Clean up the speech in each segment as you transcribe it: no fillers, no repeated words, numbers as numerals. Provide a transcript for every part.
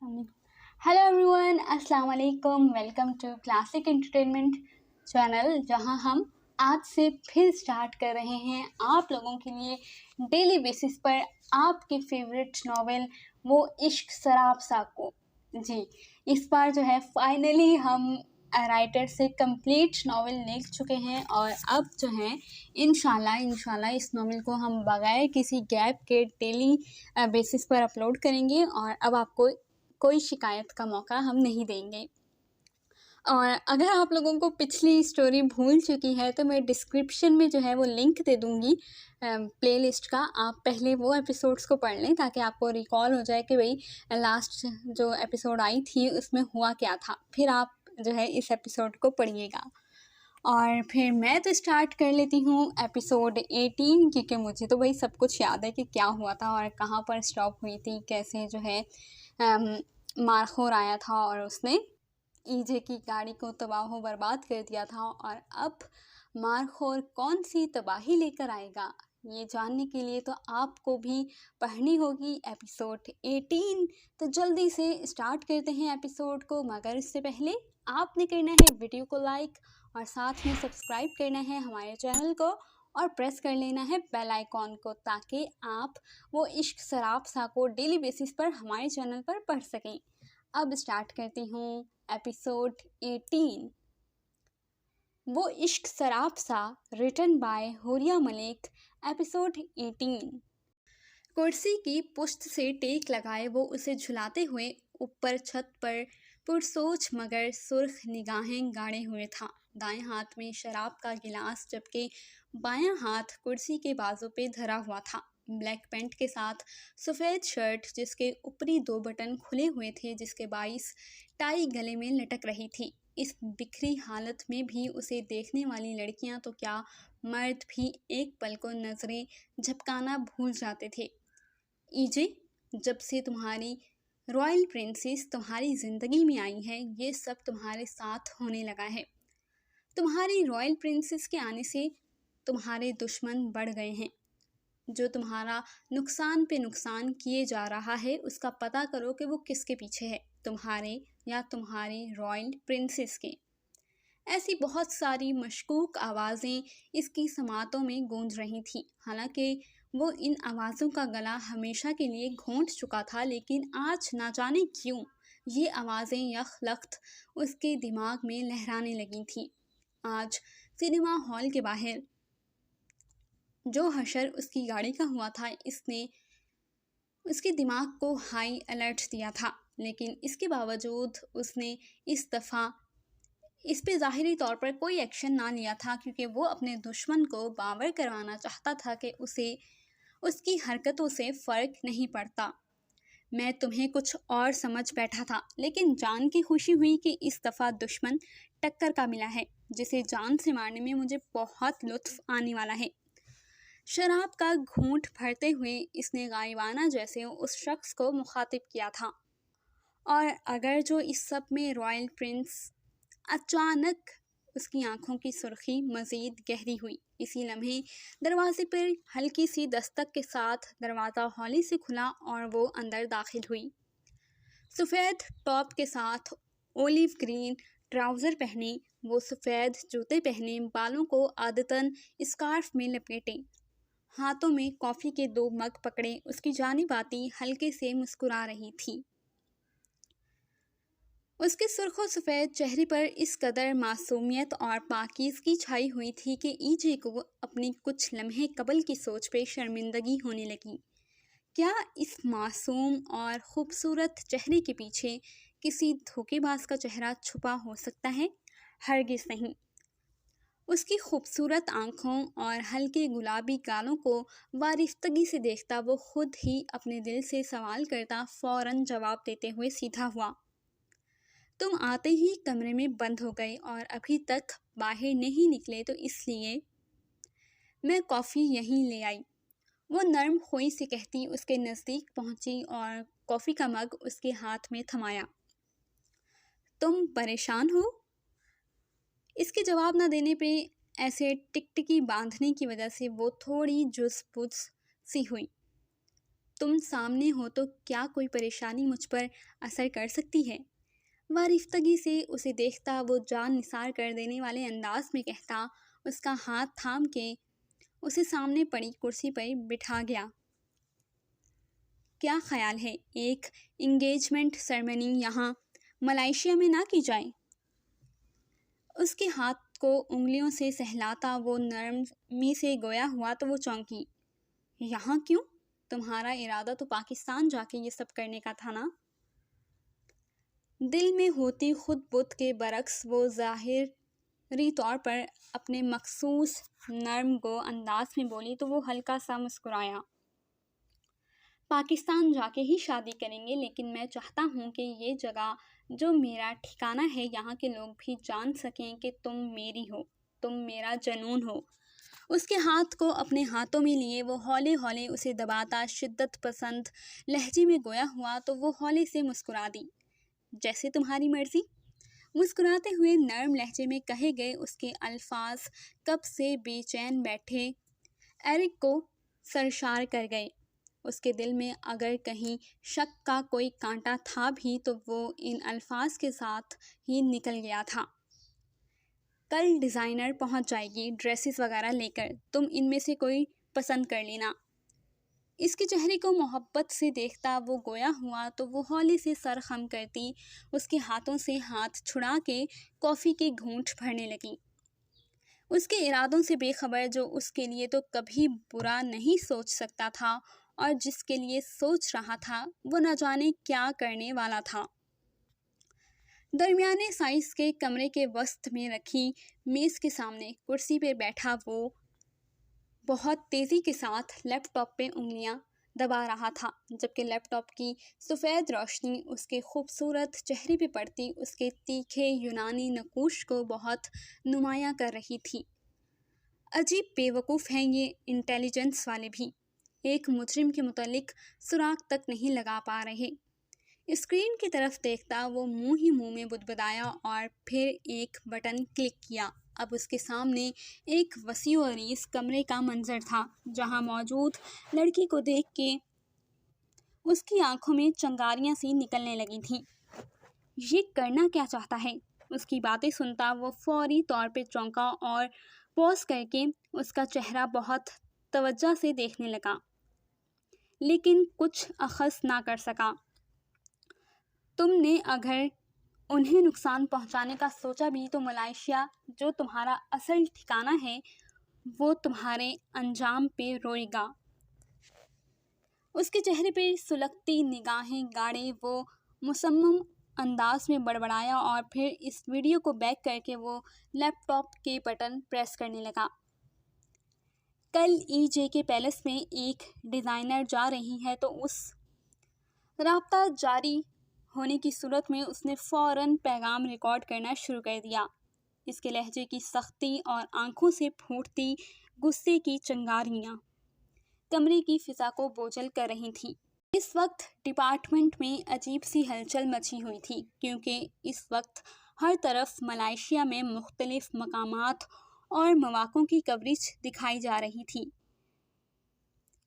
Hello everyone, अस्सलाम वालेकुम। Welcome to classic entertainment channel, जहां हम आज से फिर स्टार्ट कर रहे हैं आप लोगों के लिए डेली बेसिस पर आपके फेवरेट नॉवेल वो इश्क शराब साको। जी, इस बार जो है फाइनली हम राइटर से कंप्लीट नॉवेल लिख चुके हैं और अब जो है इंशाल्लाह इस नॉवेल को हम बगैर किसी गैप के डेली बेसिस पर अपलोड करेंगे और अब आपको कोई शिकायत का मौका हम नहीं देंगे। और अगर आप लोगों को पिछली स्टोरी भूल चुकी है तो मैं डिस्क्रिप्शन में जो है वो लिंक दे दूँगी प्लेलिस्ट का। आप पहले वो एपिसोड्स को पढ़ लें ताकि आपको रिकॉल हो जाए कि भाई लास्ट जो एपिसोड आई थी उसमें हुआ क्या था, फिर आप जो है इस एपिसोड को पढ़िएगा। और फिर मैं तो स्टार्ट कर लेती हूँ एपिसोड 18, क्योंकि मुझे तो भाई सब कुछ याद है कि क्या हुआ था और कहाँ पर स्टॉप हुई थी, कैसे जो है मारखोर आया था और उसने ईजे की गाड़ी को तबाह बर्बाद कर दिया था। और अब मारखोर कौन सी तबाही लेकर आएगा, ये जानने के लिए तो आपको भी पढ़नी होगी एपिसोड 18। तो जल्दी से स्टार्ट करते हैं एपिसोड को, मगर इससे पहले आपने करना है वीडियो को लाइक और साथ में सब्सक्राइब करना है हमारे चैनल को और प्रेस कर लेना है बेल आइकॉन को, ताकि आप वो इश्क शराब सा को डेली बेसिस पर हमारे चैनल पर पढ़ सकें। अब स्टार्ट करती हूँ एपिसोड 18, वो इश्क शराब सा, written by Huriya Malik. Episode 18। कुर्सी की पुश्त से टेक लगाए वो उसे झुलाते हुए ऊपर छत पर पुरसोच मगर सुर्ख निगाहें गाड़े हुए था। दाएं हाथ में शराब का गिलास जबकि बायां हाथ कुर्सी के बाजू पे धरा हुआ था। ब्लैक पैंट के साथ सफ़ेद शर्ट जिसके ऊपरी 2 बटन खुले हुए थे, जिसके बाईस टाई गले में लटक रही थी। इस बिखरी हालत में भी उसे देखने वाली लड़कियां तो क्या, मर्द भी एक पल को नजरें झपकाना भूल जाते थे। ईजे, जब से तुम्हारी रॉयल प्रिंसेस तुम्हारी ज़िंदगी में आई है, ये सब तुम्हारे साथ होने लगा है। तुम्हारी रॉयल प्रिंसेस के आने से तुम्हारे दुश्मन बढ़ गए हैं। जो तुम्हारा नुकसान पे नुकसान किए जा रहा है, उसका पता करो कि वो किसके पीछे है, तुम्हारे या तुम्हारी रॉयल प्रिंसेस के। ऐसी बहुत सारी मशकूक आवाज़ें इसकी समातों में गूंज रही थीं। हालांकि वो इन आवाज़ों का गला हमेशा के लिए घोंट चुका था, लेकिन आज ना जाने क्यों ये आवाज़ें यखलख्त उसके दिमाग में लहराने लगी थीं। आज सिनेमा हॉल के बाहर जो हशर उसकी गाड़ी का हुआ था, इसने उसके दिमाग को हाई अलर्ट दिया था, लेकिन इसके बावजूद उसने इस दफ़ा इस पे ज़ाहिरी तौर पर कोई एक्शन ना लिया था, क्योंकि वो अपने दुश्मन को बावर करवाना चाहता था कि उसे उसकी हरकतों से फ़र्क नहीं पड़ता। मैं तुम्हें कुछ और समझ बैठा था, लेकिन जान की खुशी हुई कि इस दफ़ा दुश्मन टक्कर का मिला है, जिसे जान से मारने में मुझे बहुत लुत्फ़ आने वाला है। शराब का घूंट भरते हुए इसने गायबाना जैसे उस शख्स को मुखातिब किया था। और अगर जो इस सब में रॉयल प्रिंस। अचानक उसकी आंखों की सुर्खी मज़ीद गहरी हुई। इसी लम्हे दरवाजे पर हल्की सी दस्तक के साथ दरवाज़ा हौली से खुला और वो अंदर दाखिल हुई। सफ़ेद टॉप के साथ ओलिव ग्रीन ट्राउज़र पहने, वो सफ़ेद जूते पहने, बालों को आदतन स्कार्फ में लपेटे, हाथों में कॉफ़ी के 2 मग पकड़े उसकी जानिब आती हल्के से मुस्कुरा रही थी। उसके सुर्ख और सफ़ेद चेहरे पर इस कदर मासूमियत और पाकीज़गी छाई हुई थी कि ईजे को अपनी कुछ लम्हे कबल की सोच पे शर्मिंदगी होने लगी। क्या इस मासूम और ख़ूबसूरत चेहरे के पीछे किसी धोखेबाज का चेहरा छुपा हो सकता है? हरगिज़ नहीं। उसकी खूबसूरत आँखों और हल्के गुलाबी गालों को वारिफ्तगी से देखता वो खुद ही अपने दिल से सवाल करता फ़ौरन जवाब देते हुए सीधा हुआ। तुम आते ही कमरे में बंद हो गए और अभी तक बाहर नहीं निकले, तो इसलिए मैं कॉफ़ी यहीं ले आई। वो नर्म खोई से कहती उसके नज़दीक पहुंची और कॉफ़ी का मग उसके हाथ में थमाया। तुम परेशान हो? इसके जवाब न देने पे ऐसे टिकटिकी बांधने की वजह से वो थोड़ी जुज़-बुज़ सी हुई। तुम सामने हो तो क्या कोई परेशानी मुझ पर असर कर सकती है? वारिफ्तगी से उसे देखता वो जान निसार कर देने वाले अंदाज में कहता, उसका हाथ थाम के उसे सामने पड़ी कुर्सी पर बिठा गया। क्या ख्याल है एक इंगेजमेंट सेरेमनी यहाँ मलेशिया में ना की जाए? उसके हाथ को उंगलियों से सहलाता वो नरमी से गोया हुआ तो वो चौंकी। यहाँ क्यों? तुम्हारा इरादा तो पाकिस्तान जाके ये सब करने का था ना? दिल में होती खुद बुत के बरक्स वो ज़ाहिरी तौर पर अपने मखसूस नर्म गो अंदाज में बोली तो वो हल्का सा मुस्कुराया। पाकिस्तान जाके ही शादी करेंगे, लेकिन मैं चाहता हूँ कि ये जगह जो मेरा ठिकाना है यहाँ के लोग भी जान सकें कि तुम मेरी हो, तुम मेरा जनून हो। उसके हाथ को अपने हाथों में लिए वो हौले हौले उसे दबाता शिद्दत पसंद लहजे में गोया हुआ तो वो हौले से मुस्कुरा दी। जैसे तुम्हारी मर्जी। मुस्कुराते हुए नर्म लहजे में कहे गए उसके अल्फाज कब से बेचैन बैठे एरिक को सरशार कर गए। उसके दिल में अगर कहीं शक का कोई कांटा था भी तो वो इन अल्फाज के साथ ही निकल गया था। कल डिज़ाइनर पहुंच जाएगी ड्रेसेस वगैरह लेकर, तुम इनमें से कोई पसंद कर लेना। इसके चेहरे को मोहब्बत से देखता वो गोया हुआ तो वो हौले से सर खम करती उसके हाथों से हाथ छुड़ा के कॉफ़ी के घूंट भरने लगी। उसके इरादों से बेखबर, जो उसके लिए तो कभी बुरा नहीं सोच सकता था और जिसके लिए सोच रहा था वो न जाने क्या करने वाला था। दरमियाने साइज के कमरे के वस्त में रखी मेज़ के सामने कुर्सी पे बैठा वो बहुत तेज़ी के साथ लैपटॉप पे उंगलियां दबा रहा था, जबकि लैपटॉप की सफ़ेद रोशनी उसके खूबसूरत चेहरे पे पड़ती उसके तीखे यूनानी नकूश को बहुत नुमायां कर रही थी। अजीब बेवकूफ़ हैं ये इंटेलिजेंस वाले भी, एक मुजरिम के मुतालिक सुराग तक नहीं लगा पा रहे। स्क्रीन की तरफ देखता वो मुंह ही मुंह में बुदबुदाया और फिर एक बटन क्लिक किया। अब उसके सामने एक वसीअ अरीज़ कमरे का मंजर था, जहां मौजूद लड़की को देख के उसकी आंखों में चंगारियां सी निकलने लगी थी। ये करना क्या चाहता है? उसकी बातें सुनता वो फौरी तौर पे चौंका और पॉज करके उसका चेहरा बहुत तवज्जो से देखने लगा, लेकिन कुछ अखज़ ना कर सका। तुमने अगर उन्हें नुकसान पहुंचाने का सोचा भी तो मलेशिया, जो तुम्हारा असल ठिकाना है, वो तुम्हारे अंजाम पे रोएगा। उसके चेहरे पे सुलगती निगाहें गाड़े वो मुसम्मम अंदाज में बड़बड़ाया और फिर इस वीडियो को बैक करके वो लैपटॉप के बटन प्रेस करने लगा। कल ईजे के पैलेस में एक डिज़ाइनर जा रही है तो उस राब्ता जारी होने की सूरत में उसने फ़ौरन पैगाम रिकॉर्ड करना शुरू कर दिया। इसके लहजे की सख्ती और आंखों से फूटती गुस्से की चिंगारियां कमरे की फिजा को बोझल कर रही थी। इस वक्त डिपार्टमेंट में अजीब सी हलचल मची हुई थी, क्योंकि इस वक्त हर तरफ मलेशिया में मुख्तलिफ मकामात और मौक़ों की कवरेज दिखाई जा रही थी।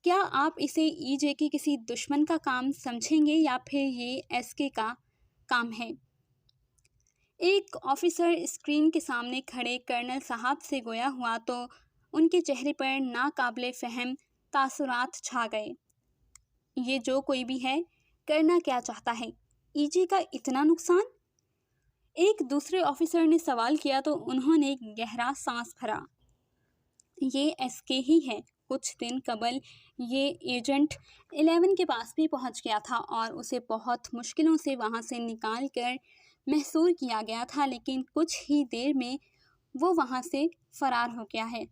क्या आप इसे ईजे के किसी दुश्मन का काम समझेंगे या फिर ये एसके का काम है? एक ऑफिसर स्क्रीन के सामने खड़े कर्नल साहब से गोया हुआ तो उनके चेहरे पर नाकाबिले फ़हम तासुरात छा गए। ये जो कोई भी है, करना क्या चाहता है? ईजे का इतना नुकसान? एक दूसरे ऑफिसर ने सवाल किया तो उन्होंने गहरा सांस भरा। ये एसके ही है। कुछ दिन कबल ये एजेंट 11 के पास भी पहुंच गया था और उसे बहुत मुश्किलों से वहां से निकाल कर महसूर किया गया था, लेकिन कुछ ही देर में वो वहां से फरार हो गया है।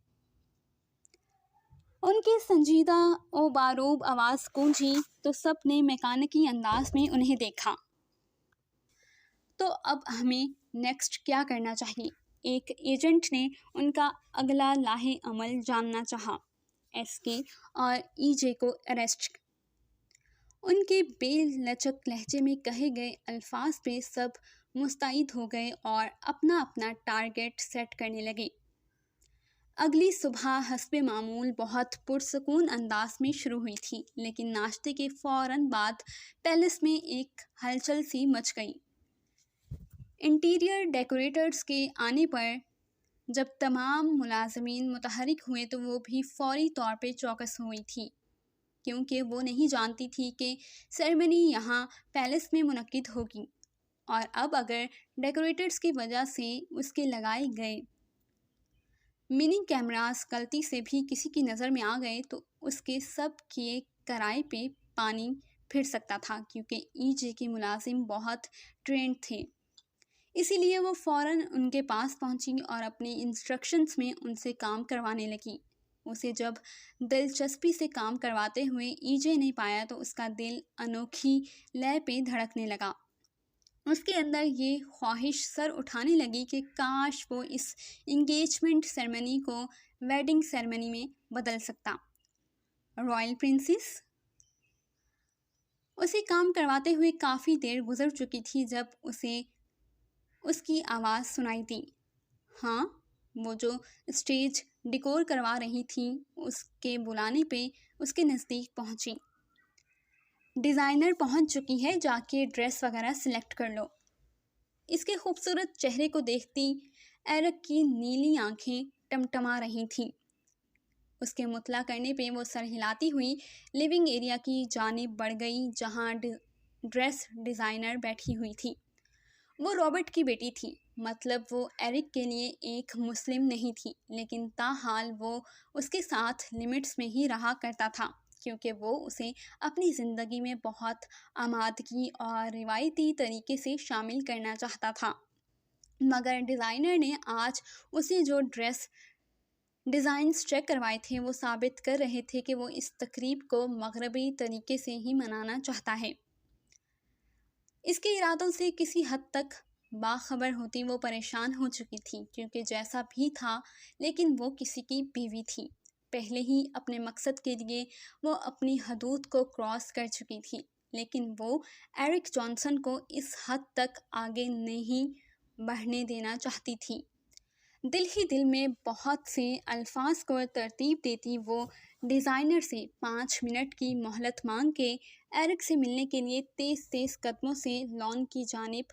उनकी संजीदा और बारूब आवाज़ गूंजी तो सब ने मैकेनिकी अंदाज में उन्हें देखा। तो अब हमें नेक्स्ट क्या करना चाहिए? एक एजेंट ने उनका अगला लाहे अमल जानना चाहा। एसके और ईजे को अरेस्ट। उनके बेलचक लहजे में कहे गए अल्फाज पे सब मुस्तैद हो गए और अपना अपना टारगेट सेट करने लगे। अगली सुबह हस्बे मामूल बहुत पुरसकून अंदाज में शुरू हुई थी, लेकिन नाश्ते के फ़ौरन बाद पैलेस में एक हलचल सी मच गई। इंटीरियर डेकोरेटर्स के आने पर जब तमाम मुलाज़मीन मुतहरिक हुए तो वो भी फ़ौरी तौर पे चौकस हुई थी, क्योंकि वो नहीं जानती थी कि सेरेमनी यहाँ पैलेस में मुनक्किद होगी और अब अगर डेकोरेटर्स की वजह से उसके लगाए गए मिनी कैमरास गलती से भी किसी की नज़र में आ गए तो उसके सब किए कराए पे पानी फिर सकता था, क्योंकि ईजे के मुलाजिम बहुत ट्रेंड थे। इसीलिए वो फ़ौरन उनके पास पहुंची और अपनी इंस्ट्रक्शंस में उनसे काम करवाने लगी। उसे जब दिलचस्पी से काम करवाते हुए ईजे ने पाया तो उसका दिल अनोखी लय पे धड़कने लगा। उसके अंदर ये ख्वाहिश सर उठाने लगी कि काश वो इस इंगेजमेंट सेरेमनी को वेडिंग सेरेमनी में बदल सकता। Royal princess. उसे काम करवाते हुए काफ़ी देर गुजर चुकी थी जब उसे उसकी आवाज़ सुनाई दी। हाँ, वो जो स्टेज डिकोर करवा रही थी उसके बुलाने पे उसके नज़दीक पहुंची। डिज़ाइनर पहुंच चुकी है, जाके ड्रेस वगैरह सिलेक्ट कर लो। इसके खूबसूरत चेहरे को देखती एरिक की नीली आंखें टमटमा रही थीं। उसके मुतला करने पे वो सर हिलाती हुई लिविंग एरिया की जानिब बढ़ गई, जहां ड्रेस डिज़ाइनर बैठी हुई थी। वो रॉबर्ट की बेटी थी, मतलब वो एरिक के लिए एक मुस्लिम नहीं थी, लेकिन ताहाल वो उसके साथ लिमिट्स में ही रहा करता था, क्योंकि वो उसे अपनी ज़िंदगी में बहुत आमादगी और रिवायती तरीके से शामिल करना चाहता था। मगर डिज़ाइनर ने आज उसे जो ड्रेस डिज़ाइंस चेक करवाए थे वो साबित कर रहे थे कि वो इस तकरीब को मगरबी तरीके से ही मनाना चाहता है। इसके इरादों से किसी हद तक बाखबर होती वो परेशान हो चुकी थी, क्योंकि जैसा भी था लेकिन वो किसी की बीवी थी। पहले ही अपने मकसद के लिए वो अपनी हदूद को क्रॉस कर चुकी थी, लेकिन वो एरिक जॉनसन को इस हद तक आगे नहीं बढ़ने देना चाहती थी। दिल ही दिल में बहुत से अल्फाज को तरतीब देती वो डिज़ाइनर से 5 मिनट की मोहलत मांग के एरिक से मिलने के लिए तेज़ तेज़ कदमों से लॉन की जानिब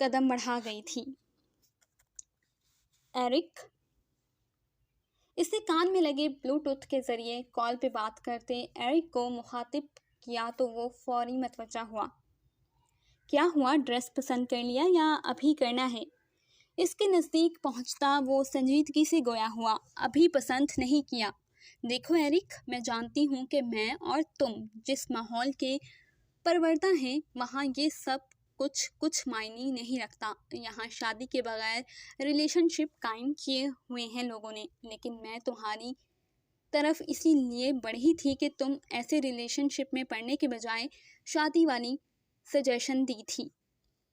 कदम बढ़ा गई थी। एरिक। इससे कान में लगे ब्लूटूथ के ज़रिए कॉल पे बात करते एरिक को मुखातिब किया तो वो फौरी मतवज्जा हुआ। क्या हुआ, ड्रेस पसंद कर लिया या अभी करना है? इसके नज़दीक पहुंचता वो संजीदगी से गोया हुआ। अभी पसंद नहीं किया। देखो एरिक, मैं जानती हूँ कि मैं और तुम जिस माहौल के परवरदा हैं वहाँ ये सब कुछ मायने नहीं रखता। यहाँ शादी के बगैर रिलेशनशिप कायम किए हुए हैं लोगों ने, लेकिन मैं तुम्हारी तरफ इसीलिए बढ़ी थी कि तुम ऐसे रिलेशनशिप में पड़ने के बजाय शादी वाली सजेशन दी थी।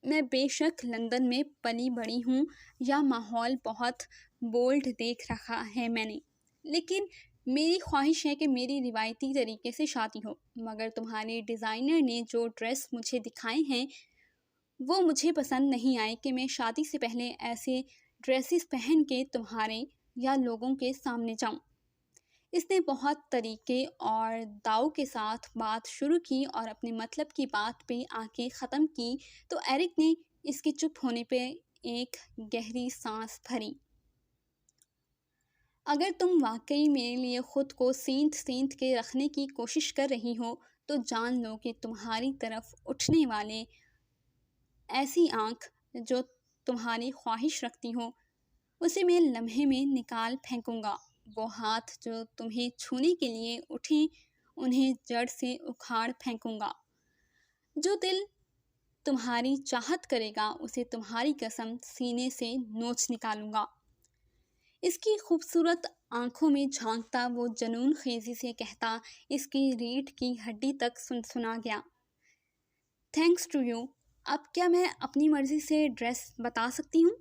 मैं बेशक लंदन में पली बड़ी हूँ या माहौल बहुत बोल्ड देख रखा है मैंने, लेकिन मेरी ख्वाहिश है कि मेरी रिवायती तरीके से शादी हो। मगर तुम्हारे डिज़ाइनर ने जो ड्रेस मुझे दिखाए हैं वो मुझे पसंद नहीं आए कि मैं शादी से पहले ऐसे ड्रेसेस पहन के तुम्हारे या लोगों के सामने जाऊं। इसने बहुत तरीके और दाव के साथ बात शुरू की और अपने मतलब की बात पे आके ख़त्म की तो एरिक ने इसके चुप होने पे एक गहरी सांस भरी। अगर तुम वाकई मेरे लिए ख़ुद को सेंध सेंध के रखने की कोशिश कर रही हो तो जान लो कि तुम्हारी तरफ उठने वाले ऐसी आँख जो तुम्हारी ख्वाहिश रखती हो उसे मैं लम्हे में निकाल फेंकूँगा। वो हाथ जो तुम्हें छूने के लिए उठें उन्हें जड़ से उखाड़ फेंकूँगा। जो दिल तुम्हारी चाहत करेगा उसे तुम्हारी कसम सीने से नोच निकालूंगा। इसकी खूबसूरत आंखों में झांकता वो जनून खेजी से कहता इसकी रीढ़ की हड्डी तक सुना गया। Thanks to you. अब क्या मैं अपनी मर्जी से ड्रेस बता सकती हूँ?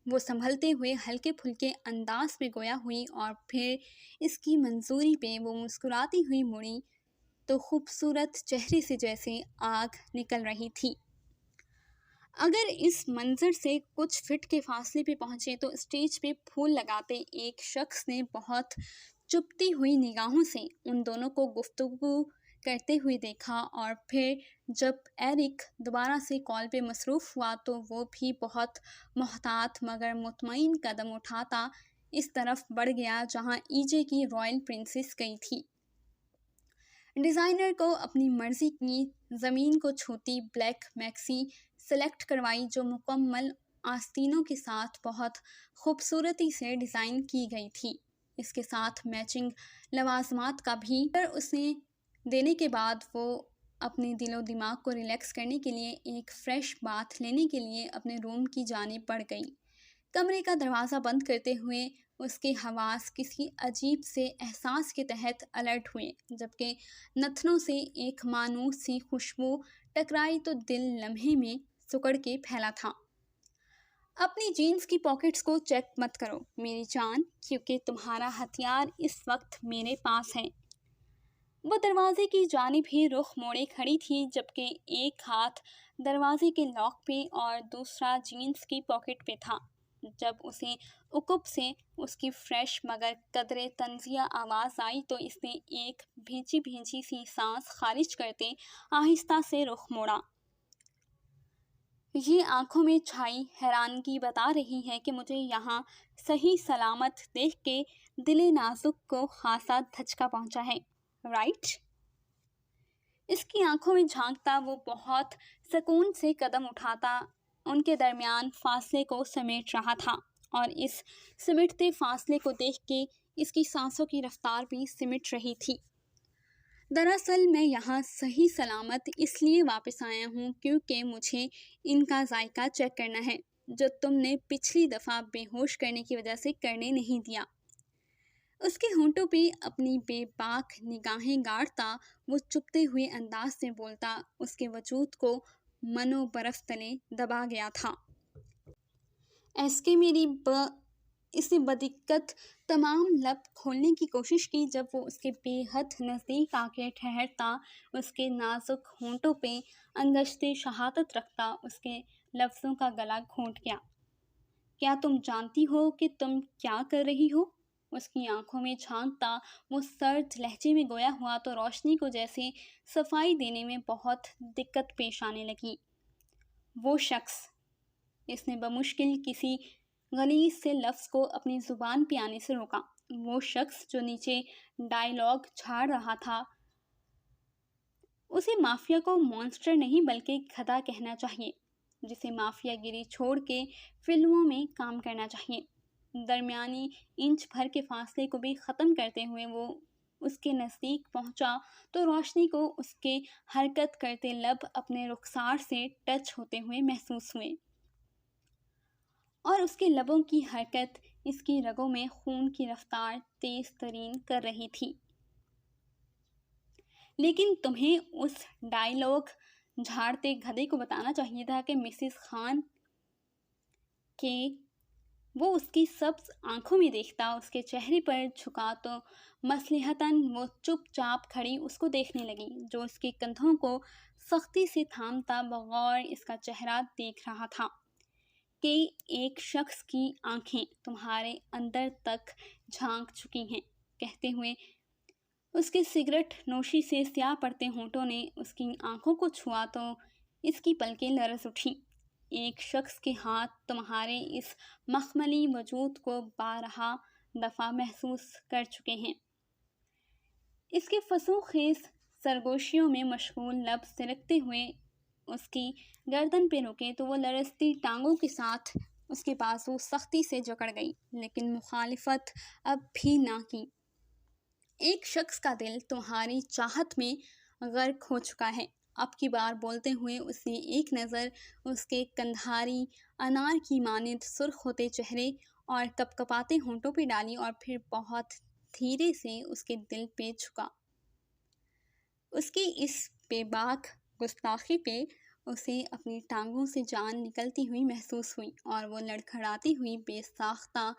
वो संभलते हुए हल्के फुल्के अंदाज में गोया हुई और फिर इसकी मंजूरी पे वो मुस्कुराती हुई मुड़ी तो खूबसूरत चेहरे से जैसे आग निकल रही थी। अगर इस मंजर से कुछ फीट के फासले पे पहुंचे तो स्टेज पे फूल लगाते एक शख्स ने बहुत चुभती हुई निगाहों से उन दोनों को गुफ्तगू करते हुए देखा, और फिर जब एरिक दोबारा से कॉल पे मसरूफ़ हुआ तो वो भी बहुत मोहतात मगर मुतमईन कदम उठाता इस तरफ बढ़ गया जहां ईजे की रॉयल प्रिंसेस गई थी। डिज़ाइनर को अपनी मर्जी की ज़मीन को छूती ब्लैक मैक्सी सेलेक्ट करवाई जो मुकम्मल आस्तीनों के साथ बहुत खूबसूरती से डिज़ाइन की गई थी। इसके साथ मैचिंग लवाजमात का भी पर उसने देने के बाद वो अपने दिलो दिमाग को रिलैक्स करने के लिए एक फ़्रेश बाथ लेने के लिए अपने रूम की जानिब बढ़ गई। कमरे का दरवाज़ा बंद करते हुए उसके हवास किसी अजीब से एहसास के तहत अलर्ट हुए, जबकि नथनों से एक मानूस सी खुशबू टकराई तो दिल लम्हे में सुकड़ के फैला था। अपनी जीन्स की पॉकेट्स को चेक मत करो मेरी जान, क्योंकि तुम्हारा हथियार इस वक्त मेरे पास है। वो दरवाजे की जानिब ही रुख मोड़े खड़ी थी, जबकि एक हाथ दरवाजे के लॉक पे और दूसरा जीन्स की पॉकेट पे था। जब उसे उकुब से उसकी फ्रेश मगर कदरे तंजिया आवाज़ आई तो इसने एक भींची भींची सी सांस खारिज करते आहिस्ता से रुख मोड़ा। ये आंखों में छाई हैरानगी बता रही है कि मुझे यहाँ सही सलामत देख के दिले नाजुक को खासा धचका पहुँचा है, राइट? इसकी आंखों में झांकता वो बहुत सुकून से कदम उठाता उनके दरमियान फासले को समेट रहा था, और इस सिमटते फासले को देख के इसकी सांसों की रफ्तार भी सिमट रही थी। दरअसल मैं यहाँ सही सलामत इसलिए वापस आया हूँ क्योंकि मुझे इनका जायका चेक करना है, जो तुमने पिछली दफ़ा बेहोश करने की वजह से करने नहीं दिया। उसके होंठों पे अपनी बेबाक निगाहें गाड़ता वो चुपते हुए अंदाज से बोलता उसके वजूद को मनो बर्फ तले दबा गया था। इसे बदिक्कत तमाम लब खोलने की कोशिश की जब वो उसके बेहद नज़दीक आके ठहरता, उसके नाजुक होंठों पे अंगश्ते शहादत रखता उसके लफ्ज़ों का गला घोंट गया। क्या तुम जानती हो कि तुम क्या कर रही हो? उसकी आंखों में झांकता वो सर्द लहजे में गोया हुआ तो रोशनी को जैसे सफाई देने में बहुत दिक्कत पेश आने लगी। वो शख्स, इसने बमुश्किल किसी गलीज से लफ्ज़ को अपनी ज़ुबान पे आने से रोका। वो शख्स जो नीचे डायलॉग झाड़ रहा था, उसे माफिया को मॉन्स्टर नहीं बल्कि गधा कहना चाहिए, जिसे माफियागिरी छोड़ के फिल्मों में काम करना चाहिए। दरमियानी इंच भर के फासले को भी ख़त्म करते हुए वो उसके नज़दीक पहुंचा तो रोशनी को उसके हरकत करते लब अपने रुखसार से टच होते हुए महसूस हुए, और उसके लबों की हरकत इसकी रगों में खून की रफ्तार तेज तरीन कर रही थी। लेकिन तुम्हें उस डायलॉग झाड़ते गधे को बताना चाहिए था कि मिसेस खान के वो उसकी सब्ज आंखों में देखता, उसके चेहरे पर झुका तो मसलिहतन वो चुपचाप खड़ी उसको देखने लगी, जो उसके कंधों को सख्ती से थामता बगौर इसका चेहरा देख रहा था कि एक शख्स की आंखें तुम्हारे अंदर तक झांक चुकी हैं। कहते हुए उसके सिगरेट नोशी से स्याह पड़ते होंठों ने उसकी आंखों को छुआ तो इसकी पलकें लरज़ उठी। एक शख्स के हाथ तुम्हारे इस मखमली वजूद को बारहा दफ़ा महसूस कर चुके हैं। इसके फसूखेज़ सरगोशियों में मशगूल लब सिरकते हुए उसकी गर्दन पे रुके तो वो लरजती टांगों के साथ उसके बाजू सख्ती से जकड़ गई, लेकिन मुखालिफत अब भी ना की। एक शख्स का दिल तुम्हारी चाहत में गर्क हो चुका है। अब की बार बोलते हुए उसने एक नज़र उसके कंधारी अनार की मानिंद सुर्ख होते चेहरे और कपकपाते होंठों पे डाली और फिर बहुत धीरे से उसके दिल पे झुका। उसकी इस बेबाक गुस्ताखी पे उसे अपनी टांगों से जान निकलती हुई महसूस हुई, और वो लड़खड़ाती हुई बेसाख्ता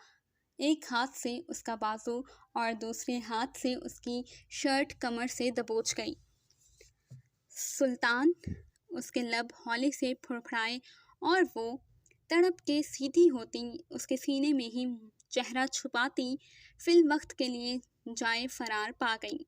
एक हाथ से उसका बाजू और दूसरे हाथ से उसकी शर्ट कमर से दबोच गई। सुल्तान, उसके लब हौले से फुड़फुड़ाए और वो तड़प के सीधी होती, उसके सीने में ही चेहरा छुपाती फिल्म वक्त के लिए जाए फरार पा गई।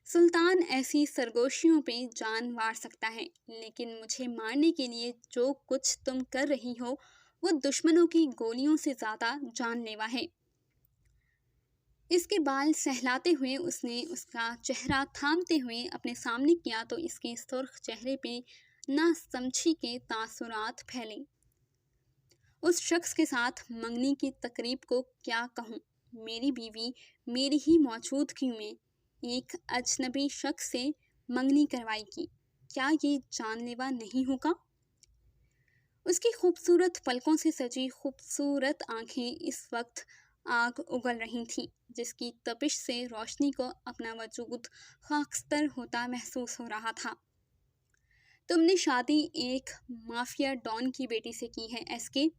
सुल्तान ऐसी सरगोशियों पे जान वार सकता है, लेकिन मुझे मारने के लिए जो कुछ तुम कर रही हो वो दुश्मनों की गोलियों से ज़्यादा जानलेवा है। इसके बाल सहलाते हुए उसने उसका चेहरा थामते हुए अपने सामने किया तो इसके सुर्ख चेहरे पे ना समझी के तासुरात फैले। उस शख्स के साथ मंगनी की तकरीब को क्या कहूँ, मेरी बीवी मेरी ही मौजूदगी में एक अजनबी शख्स से मंगनी करवाएगी, क्या ये जानलेवा नहीं होगा? उसकी खूबसूरत पलकों से सजी खूबसूरत आंखें इस वक्त आग उगल रही थीं, जिसकी तपिश से रोशनी को अपना वजूद खाकस्तर होता महसूस हो रहा था। तुमने शादी एक माफिया डॉन की बेटी से की है एसके,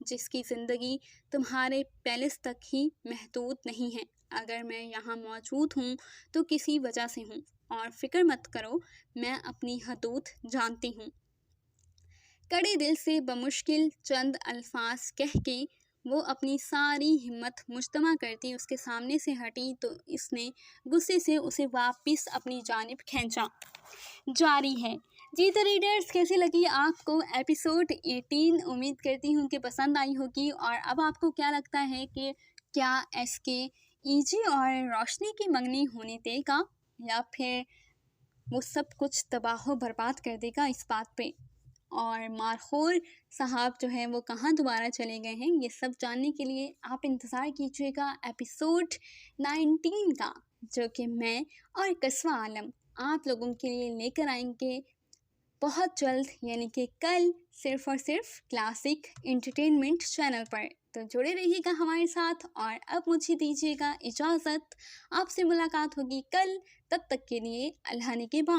जिसकी ज़िंदगी तुम्हारे पैलेस तक ही महदूद नहीं है। अगर मैं यहाँ मौजूद हूँ तो किसी वजह से हूँ, और फिक्र मत करो, मैं अपनी हदूद जानती हूँ। कड़े दिल से बमुश्किल चंद अल्फाज कह के वो अपनी सारी हिम्मत मुजतमा करती उसके सामने से हटी तो इसने गुस्से से उसे वापस अपनी जानिब खींचा। जारी है। जी तो रीडर्स, कैसी लगी आपको एपिसोड 18? उम्मीद करती हूँ कि पसंद आई होगी। और अब आपको क्या लगता है कि क्या एसके ईजी और रोशनी की मंगनी होने देगा या फिर वो सब कुछ तबाह बर्बाद कर देगा इस बात पे? और मारखोर साहब जो हैं वो कहाँ दोबारा चले गए हैं, ये सब जानने के लिए आप इंतज़ार कीजिएगा एपिसोड 19 का, जो कि मैं और कस्वा आलम आप लोगों के लिए लेकर आएंगे बहुत जल्द, यानी कि कल, सिर्फ और सिर्फ क्लासिक एंटरटेनमेंट चैनल पर। तो जुड़े रहिएगा हमारे साथ और अब मुझे दीजिएगा इजाज़त। आपसे मुलाकात होगी कल, तब तक के लिए अल्लाह ने के बाद।